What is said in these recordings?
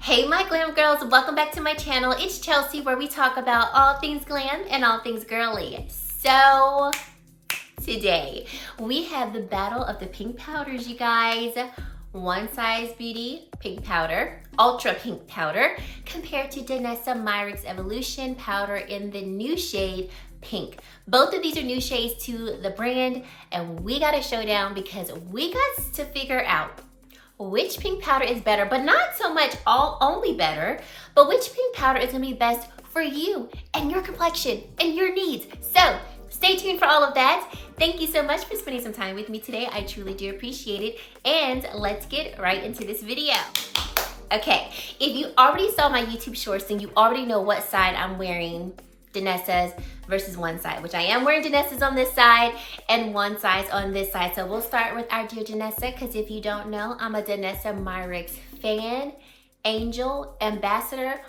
Hey my glam girls, welcome back to my channel. It's Chelsea, where we talk about all things glam and all things girly. So today we have the battle of the pink powders, you guys. One Size Beauty pink powder, ultra pink powder, compared to Danessa Myricks Evolution powder in the new shade pink. Both of these are new shades to the brand, and we got a showdown because we got to figure out which pink powder is better, but not so much only better, but which pink powder is gonna be best for you and your complexion and your needs. So stay tuned for all of that. Thank you so much for spending some time with me today. I truly do appreciate it. And let's get right into this video. Okay, if you already saw my YouTube shorts, then you already know what side I'm wearing Danessa's versus One Side, which I am wearing Danessa's on this side and One Size on this side. So we'll start with our dear Danessa, because if you don't know, I'm a Danessa Myricks fan, angel, ambassador,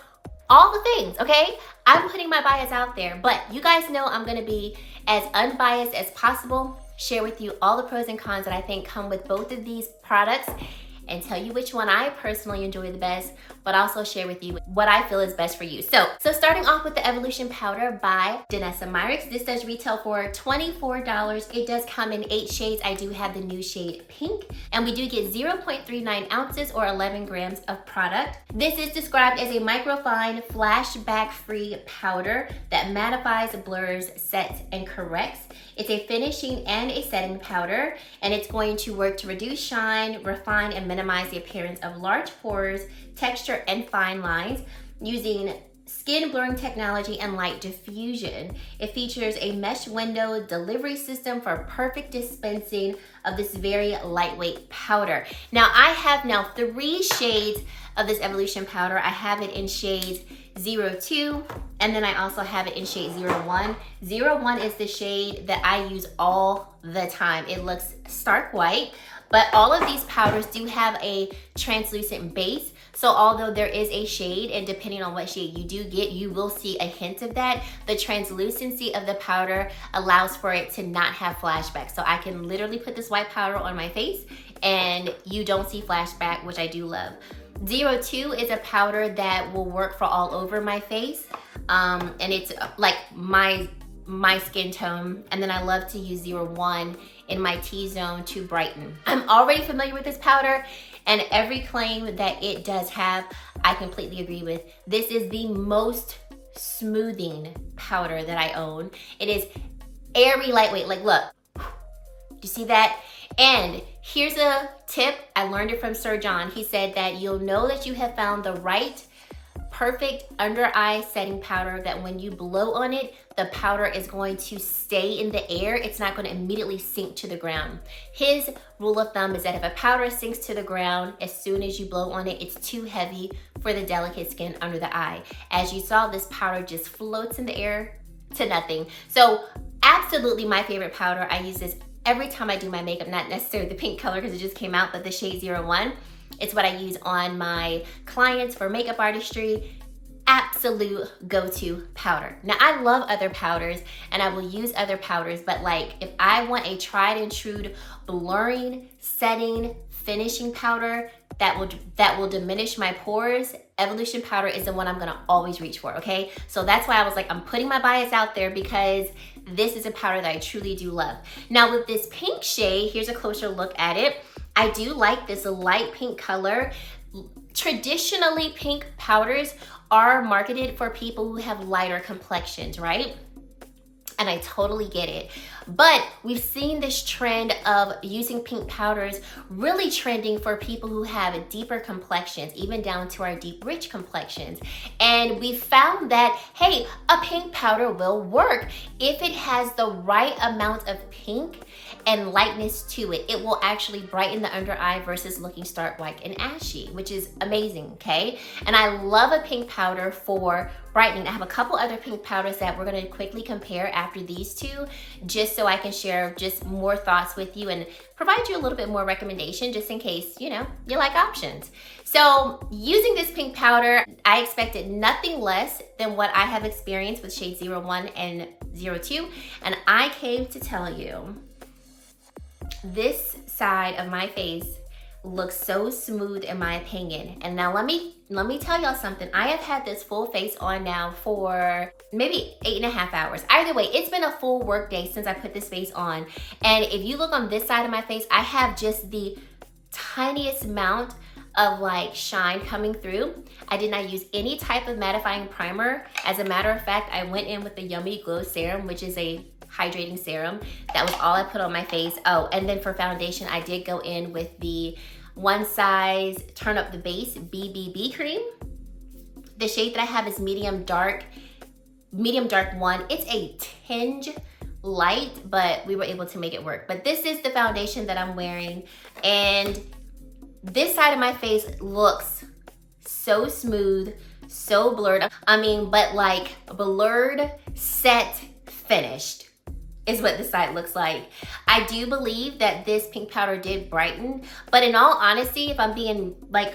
all the things, okay? I'm putting my bias out there, but you guys know I'm gonna be as unbiased as possible, share with you all the pros and cons that I think come with both of these products, and tell you which one I personally enjoy the best, but also share with you what I feel is best for you. So starting off with the Evolution Powder by Danessa Myricks. This does retail for $24. It does come in 8 shades. I do have the new shade pink, and we do get 0.39 ounces or 11 grams of product. This is described as a microfine, flashback-free powder that mattifies, blurs, sets, and corrects. It's a finishing and a setting powder, and it's going to work to reduce shine, refine, and minimize the appearance of large pores, texture, and fine lines using skin blurring technology and light diffusion. It features a mesh window delivery system for perfect dispensing of this very lightweight powder. Now I have 3 shades of this Evolution powder. I have it in shades 02, and then I also have it in shade 01. 01 is the shade that I use all the time. It looks stark white, but all of these powders do have a translucent base. So although there is a shade, and depending on what shade you do get, you will see a hint of that, the translucency of the powder allows for it to not have flashback. So I can literally put this white powder on my face and you don't see flashback, which I do love. 02 is a powder that will work for all over my face, and it's like my skin tone. And then I love to use 01 in my T-zone to brighten. I'm already familiar with this powder, and every claim that it does have, I completely agree with. This is the most smoothing powder that I own. It is airy, lightweight. Like, look, do you see that? And here's a tip. I learned it from Sir John. He said that you'll know that you have found the right perfect under eye setting powder, that when you blow on it, the powder is going to stay in the air. It's not going to immediately sink to the ground. His rule of thumb is that if a powder sinks to the ground as soon as you blow on it, it's too heavy for the delicate skin under the eye. As you saw, this powder just floats in the air to nothing. So absolutely my favorite powder. I use this every time I do my makeup, not necessarily the pink color because it just came out, but the shade 01. It's what I use on my clients for makeup artistry. Absolute go-to powder. Now I love other powders and I will use other powders, but like if I want a tried and true blurring, setting, finishing powder that will diminish my pores, Evolution powder is the one I'm gonna always reach for, okay? So that's why I was like, I'm putting my bias out there because this is a powder that I truly do love. Now with this pink shade, here's a closer look at it. I do like this light pink color. Traditionally, pink powders are marketed for people who have lighter complexions, right? And I totally get it. But we've seen this trend of using pink powders really trending for people who have deeper complexions, even down to our deep, rich complexions. And we found that, hey, a pink powder will work if it has the right amount of pink and lightness to it. It will actually brighten the under eye versus looking stark white and ashy, which is amazing, okay? And I love a pink powder for brightening. I have a couple other pink powders that we're gonna quickly compare after these two, just so I can share just more thoughts with you and provide you a little bit more recommendation just in case, you know, you like options. So using this pink powder, I expected nothing less than what I have experienced with shades 01 and 02. And I came to tell you, this side of my face looks so smooth in my opinion. And now let me tell y'all something. I have had this full face on now for maybe 8.5 hours. Either way, it's been a full work day since I put this face on. And if you look on this side of my face, I have just the tiniest amount of like shine coming through. I did not use any type of mattifying primer. As a matter of fact, I went in with the Yummy Glow Serum, which is a hydrating serum. That was all I put on my face. Oh, and then for foundation, I did go in with the One Size Turn Up the Base BBB cream. The shade that I have is medium dark 1. It's a tinge light, but we were able to make it work. But this is the foundation that I'm wearing, and this side of my face looks so smooth, so blurred. I mean, but like blurred, set, finished is what this side looks like. I do believe that this pink powder did brighten, but in all honesty, if I'm being like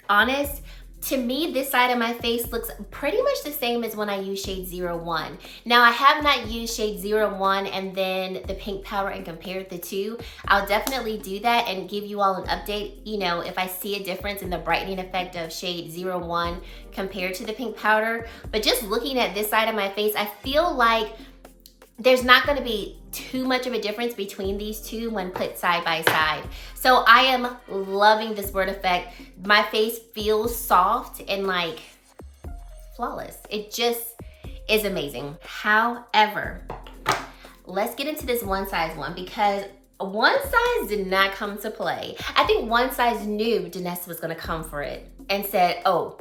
honest, to me, this side of my face looks pretty much the same as when I use shade 01. Now, I have not used shade 01 and then the pink powder and compared the two. I'll definitely do that and give you all an update, you know, if I see a difference in the brightening effect of shade 01 compared to the pink powder. But just looking at this side of my face, I feel like there's not gonna be too much of a difference between these two when put side by side. So I am loving this word effect. My face feels soft and like flawless. It just is amazing. However, let's get into this One Size one, because One Size did not come to play. I think One Size knew Danessa was gonna come for it and said, oh,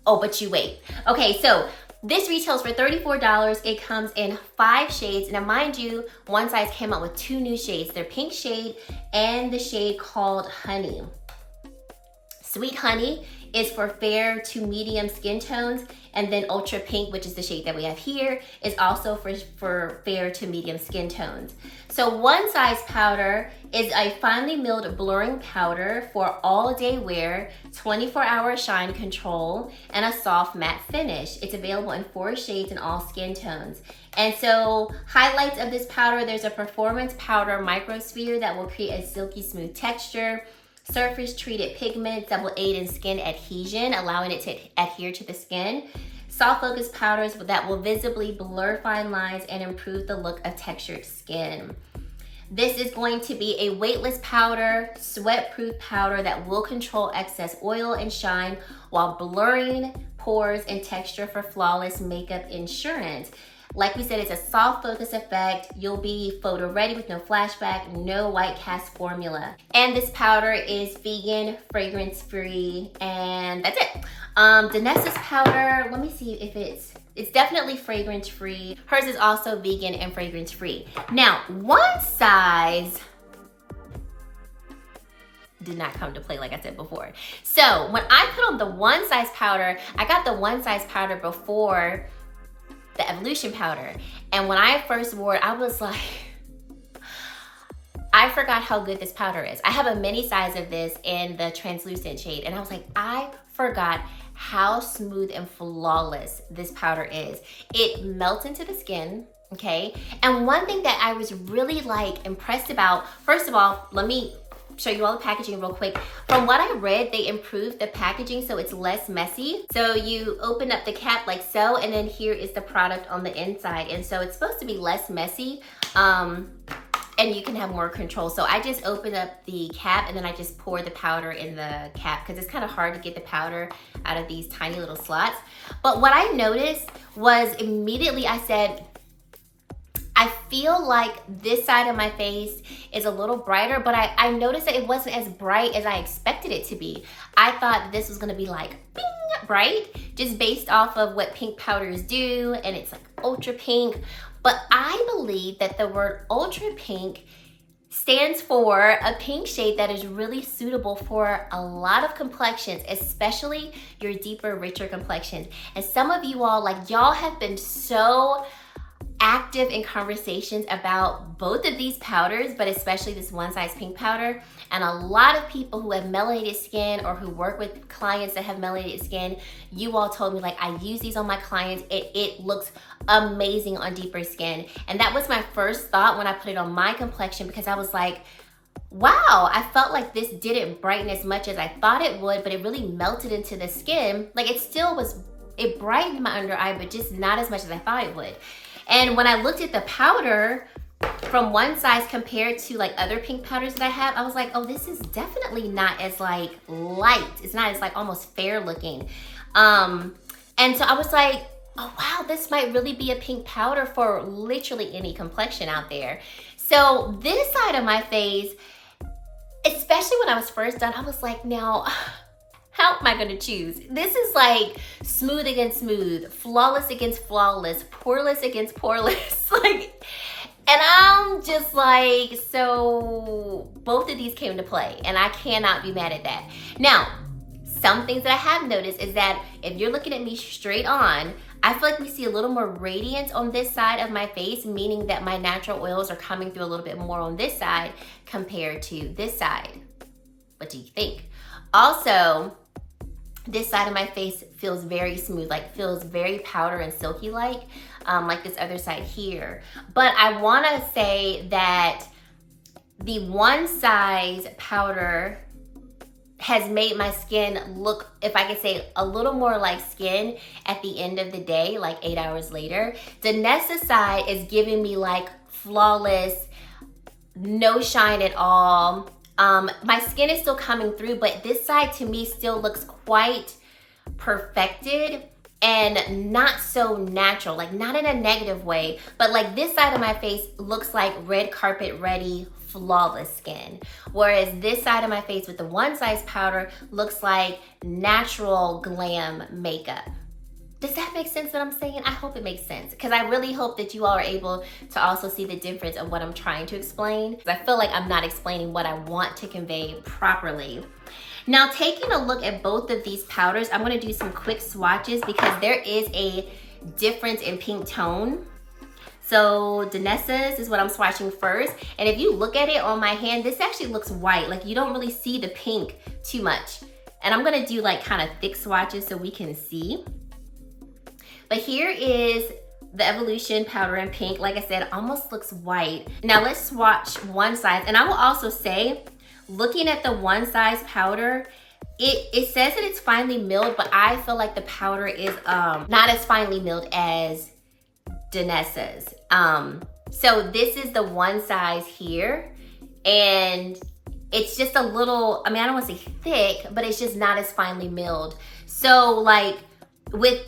but you wait. Okay, so this retails for $34. It comes in 5 shades. Now, mind you, One Size came out with 2 new shades. Their pink shade and the shade called Honey. Sweet Honey is for fair to medium skin tones, and then Ultra Pink, which is the shade that we have here, is also for fair to medium skin tones. So One Size powder is a finely milled blurring powder for all day wear, 24-hour shine control, and a soft matte finish. It's available in 4 shades in all skin tones. And so highlights of this powder, there's a performance powder microsphere that will create a silky smooth texture, surface treated pigments that will aid in skin adhesion, allowing it to adhere to the skin, soft focus powders that will visibly blur fine lines and improve the look of textured skin. This is going to be a weightless powder, sweat-proof powder that will control excess oil and shine while blurring pores and texture for flawless makeup insurance. Like we said, it's a soft focus effect. You'll be photo ready with no flashback, no white cast formula. And this powder is vegan, fragrance free, and that's it. Danessa's powder, let me see if it's definitely fragrance free. Hers is also vegan and fragrance free. Now, One Size did not come to play like I said before. So when I put on the One Size powder, I got the One Size powder before the Evolution powder. And when I first wore it, I was like, I forgot how good this powder is. I have a mini size of this in the translucent shade, and I was like, I forgot how smooth and flawless this powder is. It melts into the skin, okay? And one thing that I was really like impressed about, first of all, let me show you all the packaging real quick. From what I read, they improved the packaging so it's less messy. So you open up the cap like so, and then here is the product on the inside. And so it's supposed to be less messy, and you can have more control. So I just open up the cap and then I just pour the powder in the cap, because it's kind of hard to get the powder out of these tiny little slots. But what I noticed was immediately I said, I feel like this side of my face is a little brighter, but I noticed that it wasn't as bright as I expected it to be. I thought this was gonna be like bing, bright, just based off of what pink powders do, and it's like ultra pink. But I believe that the word ultra pink stands for a pink shade that is really suitable for a lot of complexions, especially your deeper, richer complexions. And some of you all, like y'all have been so active in conversations about both of these powders, but especially this One Size pink powder. And a lot of people who have melanated skin or who work with clients that have melanated skin, you all told me like, I use these on my clients. It looks amazing on deeper skin. And that was my first thought when I put it on my complexion, because I was like, wow, I felt like this didn't brighten as much as I thought it would, but it really melted into the skin. Like it brightened my under eye, but just not as much as I thought it would. And when I looked at the powder from one size compared to like other pink powders that I have, I was like, oh, this is definitely not as like light. It's not as like almost fair looking. And so I was like, oh wow, this might really be a pink powder for literally any complexion out there. So this side of my face, especially when I was first done, I was like, now, how am I gonna choose? This is like smooth against smooth, flawless against flawless, poreless against poreless. Like, and I'm just like, so both of these came to play and I cannot be mad at that. Now, some things that I have noticed is that if you're looking at me straight on, I feel like we see a little more radiance on this side of my face, meaning that my natural oils are coming through a little bit more on this side compared to this side. What do you think? Also, this side of my face feels very smooth, like feels very powder and silky like this other side here. But I wanna say that the one size powder has made my skin look, if I could say, a little more like skin at the end of the day, like 8 hours later. Danessa side is giving me like flawless, no shine at all. My skin is still coming through, but this side to me still looks quite perfected and not so natural, like not in a negative way, but like this side of my face looks like red carpet ready, flawless skin. Whereas this side of my face with the one size powder looks like natural glam makeup. Does that make sense what I'm saying? I hope it makes sense, because I really hope that you all are able to also see the difference of what I'm trying to explain. I feel like I'm not explaining what I want to convey properly. Now, taking a look at both of these powders, I'm gonna do some quick swatches because there is a difference in pink tone. So Danessa's is what I'm swatching first. And if you look at it on my hand, this actually looks white. Like you don't really see the pink too much. And I'm gonna do like kind of thick swatches so we can see. But here is the Evolution powder in pink. Like I said, almost looks white. Now let's swatch one size. And I will also say, looking at the one size powder, it says that it's finely milled, but I feel like the powder is not as finely milled as Danessa's. So this is the one size here, and it's just a little, I mean, I don't want to say thick, but it's just not as finely milled. So like with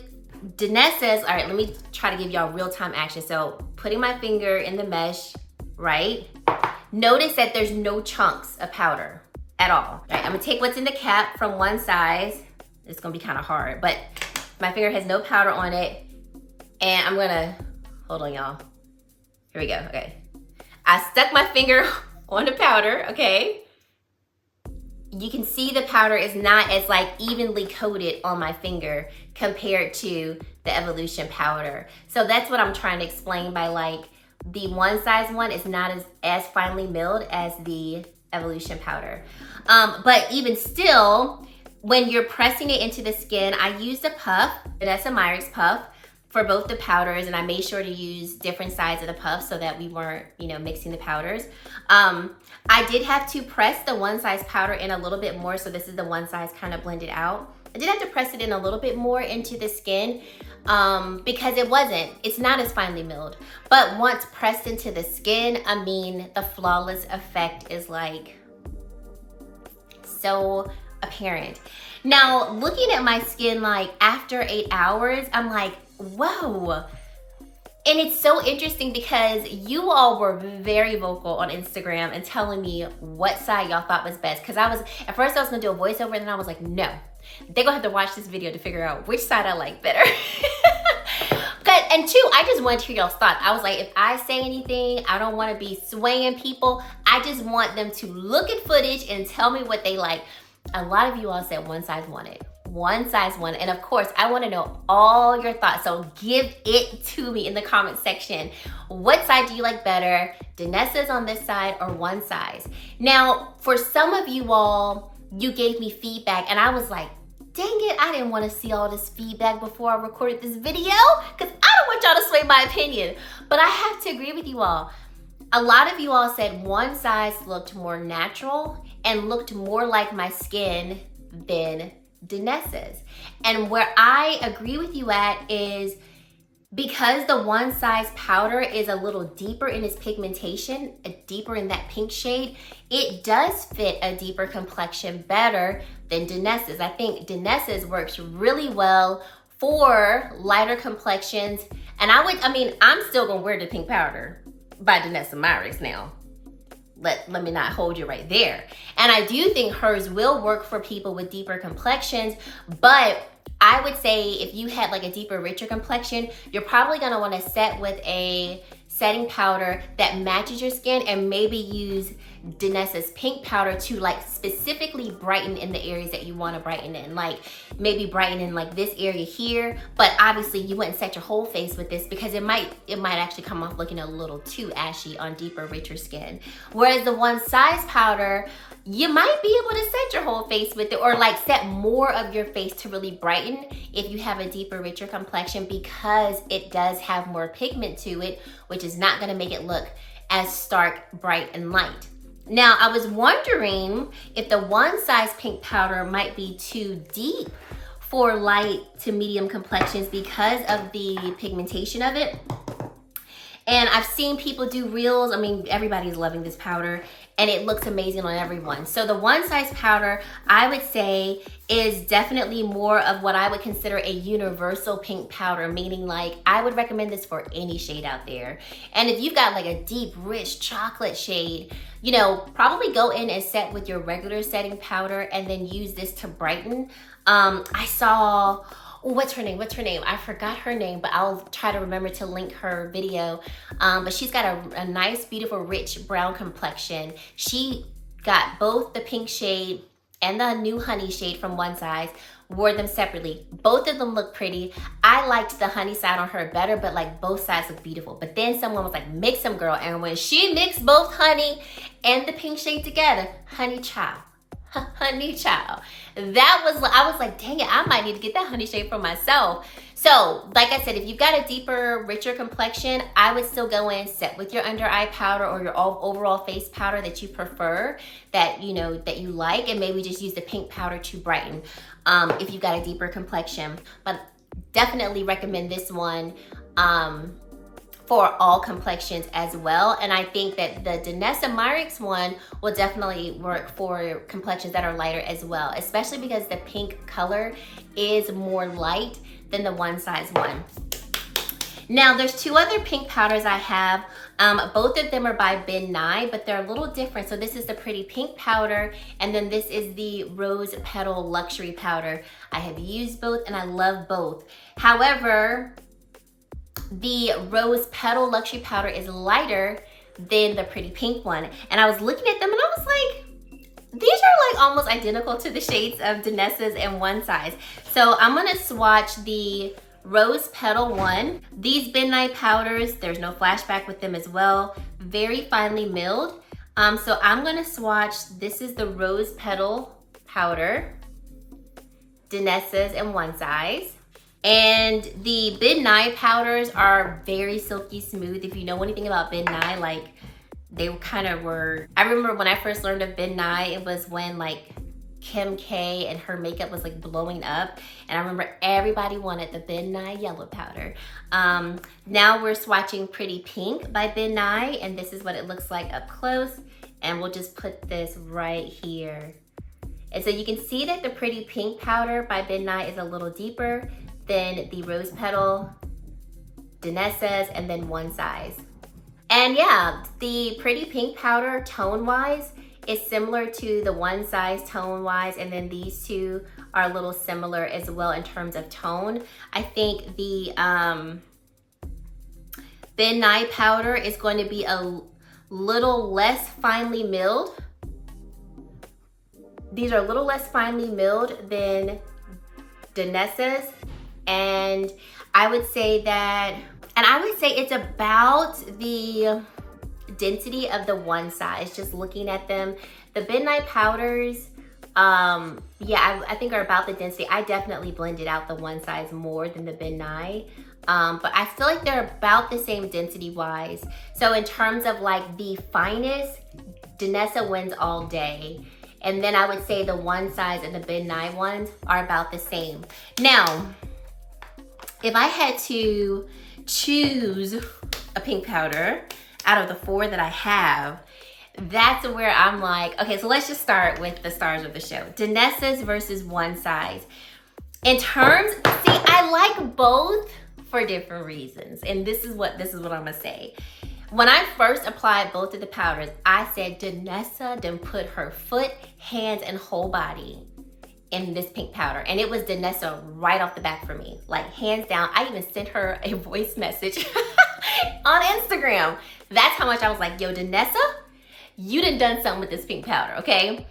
Danessa's, all right, let me try to give y'all real-time action. So putting my finger in the mesh, right? Notice that there's no chunks of powder at all. All right, I'm gonna take what's in the cap from one size. It's gonna be kind of hard, but my finger has no powder on it. And I'm gonna, hold on y'all. Here we go, okay. I stuck my finger on the powder, okay? You can see the powder is not as like evenly coated on my finger compared to the Evolution powder. So that's what I'm trying to explain by like, the one size one is not as finely milled as the Evolution powder. But even still, when you're pressing it into the skin, I used a puff, Danessa Myricks puff, for both the powders, and I made sure to use different sides of the puff so that we weren't, you know, mixing the powders. I did have to press the one size powder in a little bit more, so this is the one size kind of blended out. I did have to press it in a little bit more into the skin because it's not as finely milled. But once pressed into the skin, I mean, the flawless effect is like so apparent. Now, looking at my skin like after 8 hours, I'm like, whoa. And it's so interesting because you all were very vocal on Instagram and telling me what side y'all thought was best. Because at first I was gonna do a voiceover, and then I was like, no, they're gonna have to watch this video to figure out which side I like better. And two, I just wanted to hear y'all's thoughts. I was like, if I say anything, I don't wanna be swaying people. I just want them to look at footage and tell me what they like. A lot of you all said one size wanted. One size one, and of course I want to know all your thoughts, so give it to me in the comment section. What side do you like better, Danessa's on this side or one size? Now, for some of you all, you gave me feedback and I was like, dang it, I didn't want to see all this feedback before I recorded this video because I don't want y'all to sway my opinion. But I have to agree with you all. a lot of you all said one size looked more natural and looked more like my skin than Danessa's. And where I agree with you at is because the one size powder is a little deeper in its pigmentation, deeper in that pink shade, it does fit a deeper complexion better than Danessa's. I think Danessa's works really well for lighter complexions. And I'm still gonna wear the pink powder by Danessa Myricks now. Let me not hold you right there. And I do think hers will work for people with deeper complexions, but I would say if you had like a deeper, richer complexion, you're probably gonna wanna set with a setting powder that matches your skin and maybe use Danessa's pink powder to like specifically brighten in the areas that you wanna brighten in. Like maybe brighten in like this area here, but obviously you wouldn't set your whole face with this because it might actually come off looking a little too ashy on deeper, richer skin. Whereas the one size powder, you might be able to set your whole face with it or like set more of your face to really brighten if you have a deeper, richer complexion because it does have more pigment to it, which is not gonna make it look as stark, bright, and light. Now, I was wondering if the one size pink powder might be too deep for light to medium complexions because of the pigmentation of it. And I've seen people do reels. I mean, everybody's loving this powder and it looks amazing on everyone. So the one size powder, I would say, is definitely more of what I would consider a universal pink powder, meaning like I would recommend this for any shade out there. And if you've got like a deep, rich chocolate shade, you know, probably go in and set with your regular setting powder and then use this to brighten. I saw, what's her name? I forgot her name, but I'll try to remember to link her video. But she's got a nice, beautiful, rich brown complexion. She got both the pink shade and the new honey shade from one size, wore them separately. Both of them look pretty. I liked the honey side on her better, but like both sides look beautiful. But then someone was like, mix them, girl. And when she mixed both honey and the pink shade together, honey child. Honey child. I was like, dang it, I might need to get that honey shade for myself. So, like I said, if you've got a deeper, richer complexion, I would still go in, set with your under eye powder or your overall face powder that you prefer, that you know, that you like, and maybe just use the pink powder to brighten if you've got a deeper complexion. But definitely recommend this one for all complexions as well. And I think that the Danessa Myricks one will definitely work for complexions that are lighter as well, especially because the pink color is more light than the one size one. Now there's two other pink powders I have. Both of them are by Ben Nye, but they're a little different. So this is the Pretty Pink powder, and then this is the Rose Petal Luxury powder. I have used both and I love both. However, the Rose Petal Luxury powder is lighter than the Pretty Pink one. And I was looking at them and I was like, these are like almost identical to the shades of Danessa's and one size. So I'm gonna swatch the Rose Petal one. These Ben Nye powders, there's no flashback with them as well. Very finely milled. So I'm gonna swatch, this is the Rose Petal powder, Danessa's and one size. And the Ben Nye powders are very silky smooth. If you know anything about Ben Nye, like they kind of were, I remember when I first learned of Ben Nye, it was when like Kim K and her makeup was like blowing up. And I remember everybody wanted the Ben Nye yellow powder. Now we're swatching Pretty Pink by Ben Nye, and this is what it looks like up close. And we'll just put this right here. And so you can see that the Pretty Pink powder by Ben Nye is a little deeper than the Rose Petal, Danessa's, and then one size. And yeah, the Pretty Pink powder tone-wise is similar to the one size tone-wise, and then these two are a little similar as well in terms of tone. I think the Ben Nye powder is going to be a little less finely milled. These are a little less finely milled than Danessa's. And I would say that, and I would say it's about the density of the one size, just looking at them. The Ben Nye powders Yeah, I think are about the density. I definitely blended out the one size more than the Ben Nye. But I feel like they're about the same density wise. So in terms of like the finest, Danessa wins all day. And then I would say the one size and the Ben Nye ones are about the same. Now, if I had to choose a pink powder out of the 4 that I have, that's where I'm like, okay, so let's just start with the stars of the show. Danessa's versus one size. In terms, see, I like both for different reasons. And this is what I'm gonna say. When I first applied both of the powders, I said Danessa done put her foot, hands, and whole body in this pink powder. And it was Danessa right off the back for me. Like, hands down. I even sent her a voice message on Instagram. That's how much I was like, yo, Danessa, you done something with this pink powder, okay?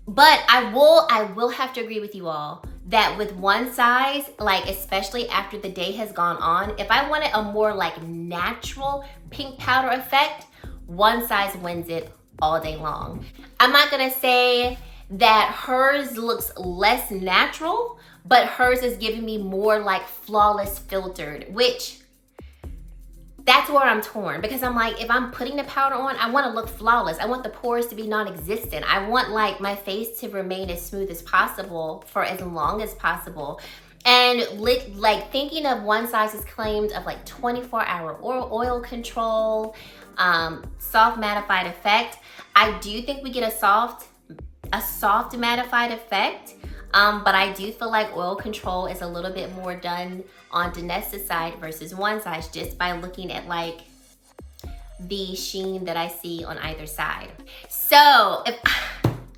But I will have to agree with you all that with one size, like especially after the day has gone on, if I wanted a more like natural pink powder effect, one size wins it all day long. I'm not gonna say that hers looks less natural, but hers is giving me more like flawless filtered, which that's where I'm torn, because I'm like, if I'm putting the powder on, I want to look flawless. I want the pores to be non-existent. I want like my face to remain as smooth as possible for as long as possible. And like thinking of one size's claims of like 24-hour oil control, soft mattified effect, I do think we get a soft mattified effect. But I do feel like oil control is a little bit more done on Danessa's side versus one size, just by looking at like the sheen that I see on either side. So if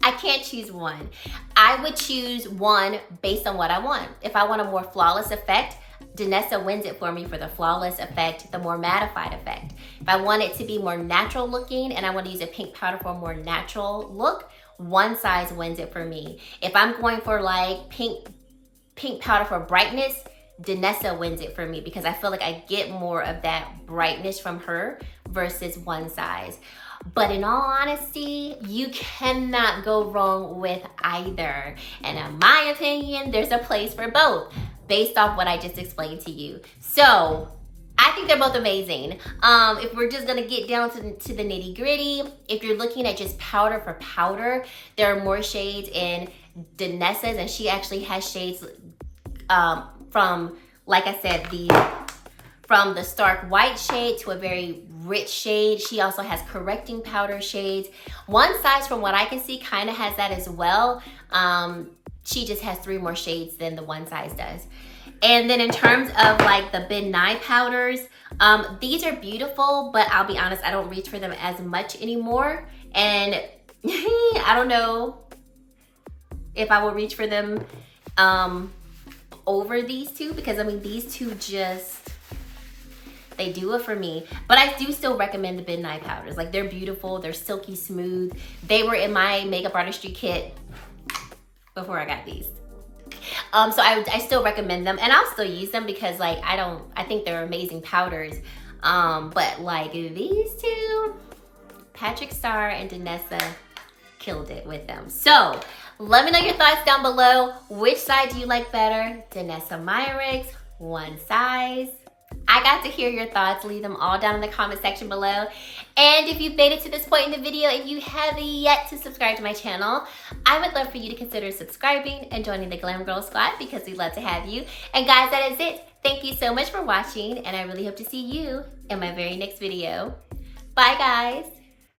I can't choose one, I would choose one based on what I want. If I want a more flawless effect, Danessa wins it for me for the flawless effect, the more mattified effect. If I want it to be more natural looking and I want to use a pink powder for a more natural look, one size wins it for me. If I'm going for like pink powder for brightness, Danessa wins it for me, because I feel like I get more of that brightness from her versus one size. But in all honesty, you cannot go wrong with either. And in my opinion, there's a place for both based off what I just explained to you. So I think they're both amazing. If we're just gonna get down to the nitty gritty, if you're looking at just powder for powder, there are more shades in Danessa's, and she actually has shades from, like I said, from the stark white shade to a very rich shade. She also has correcting powder shades. One size, from what I can see, kind of has that as well. She just has 3 more shades than the one size does. And then in terms of like the Ben Nye powders, these are beautiful, but I'll be honest, I don't reach for them as much anymore. And I don't know if I will reach for them over these two, because I mean, these two just, they do it for me. But I do still recommend the Ben Nye powders. Like, they're beautiful, they're silky smooth. They were in my makeup artistry kit before I got these. So I still recommend them, and I'll still use them because like I think they're amazing powders. But like these two, Patrick Star and Danessa, killed it with them. So let me know your thoughts down below. Which side do you like better? Danessa Myricks, one size? I got to hear your thoughts. Leave them all down in the comment section below. And if you've made it to this point in the video and you have yet to subscribe to my channel, I would love for you to consider subscribing and joining the Glam Girl Squad, because we'd love to have you. And guys, that is it. Thank you so much for watching, and I really hope to see you in my very next video. Bye, guys.